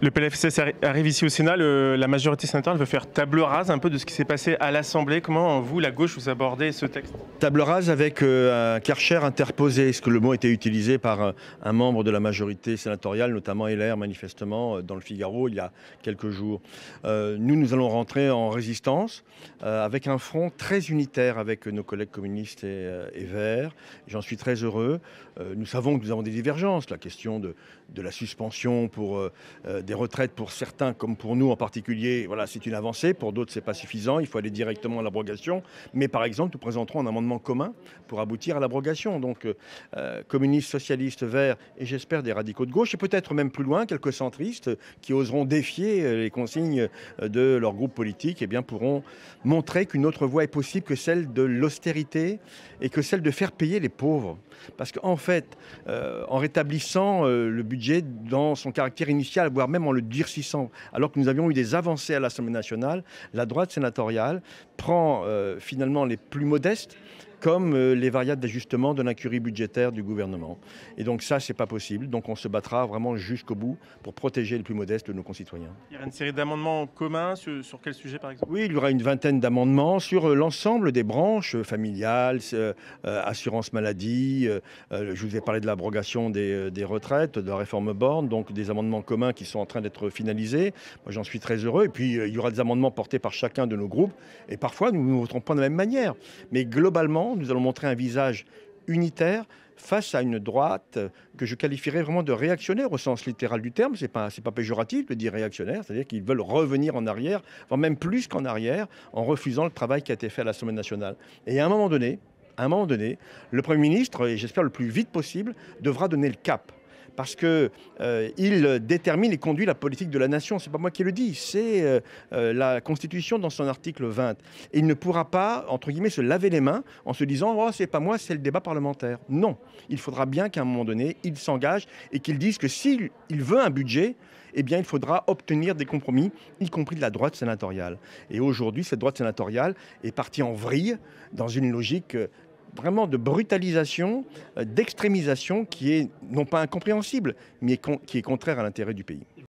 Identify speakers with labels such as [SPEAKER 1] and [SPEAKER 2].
[SPEAKER 1] Le PLFSS arrive ici au Sénat, la majorité sénatoriale veut faire table rase un peu de ce qui s'est passé à l'Assemblée. Comment vous, la gauche, vous abordez ce texte?
[SPEAKER 2] Table rase avec un Karcher interposé, ce que le mot a été utilisé par un membre de la majorité sénatoriale, notamment LR manifestement, dans le Figaro il y a quelques jours. Nous allons rentrer en résistance avec un front très unitaire avec nos collègues communistes et Verts. J'en suis très heureux. Nous savons que nous avons des divergences. La question de la suspension pour des retraites pour certains comme pour nous en particulier, voilà, c'est une avancée. Pour d'autres, c'est pas suffisant. Il faut aller directement à l'abrogation. Mais par exemple, nous présenterons un amendement commun pour aboutir à l'abrogation. Donc, communistes, socialistes, verts et j'espère des radicaux de gauche et peut-être même plus loin, quelques centristes qui oseront défier les consignes de leur groupe politique, eh bien, pourront montrer qu'une autre voie est possible que celle de l'austérité et que celle de faire payer les pauvres. Parce qu'en fait, en rétablissant le budget dans son caractère initial, voire même en le durcissant, alors que nous avions eu des avancées à l'Assemblée nationale, la droite sénatoriale prend finalement les plus modestes comme les variables d'ajustement de l'incurie budgétaire du gouvernement. Et donc ça, c'est pas possible. Donc on se battra vraiment jusqu'au bout pour protéger les plus modestes de nos concitoyens.
[SPEAKER 1] Il y aura une série d'amendements communs sur quel sujet, par exemple?
[SPEAKER 2] Oui, il y aura une vingtaine d'amendements sur l'ensemble des branches familiales, assurance maladie. Je vous ai parlé de l'abrogation des retraites, de la réforme Borne, donc des amendements communs qui sont en train d'être finalisés. Moi, j'en suis très heureux. Et puis, il y aura des amendements portés par chacun de nos groupes. Et parfois, nous ne voterons pas de la même manière. Mais globalement, nous allons montrer un visage unitaire face à une droite que je qualifierais vraiment de réactionnaire au sens littéral du terme. C'est pas péjoratif de dire réactionnaire, c'est-à-dire qu'ils veulent revenir en arrière, voire même plus qu'en arrière, en refusant le travail qui a été fait à l'Assemblée nationale. Et à un moment donné, le Premier ministre, et j'espère le plus vite possible, devra donner le cap. Parce qu'il détermine et conduit la politique de la nation. Ce n'est pas moi qui le dis, c'est la Constitution dans son article 20. Et il ne pourra pas, entre guillemets, se laver les mains en se disant « Oh, c'est pas moi, c'est le débat parlementaire ». Non, il faudra bien qu'à un moment donné, il s'engage et qu'il dise que s'il veut un budget, eh bien, il faudra obtenir des compromis, y compris de la droite sénatoriale. Et aujourd'hui, cette droite sénatoriale est partie en vrille dans une logique vraiment de brutalisation, d'extrémisation qui est non pas incompréhensible, mais qui est contraire à l'intérêt du pays.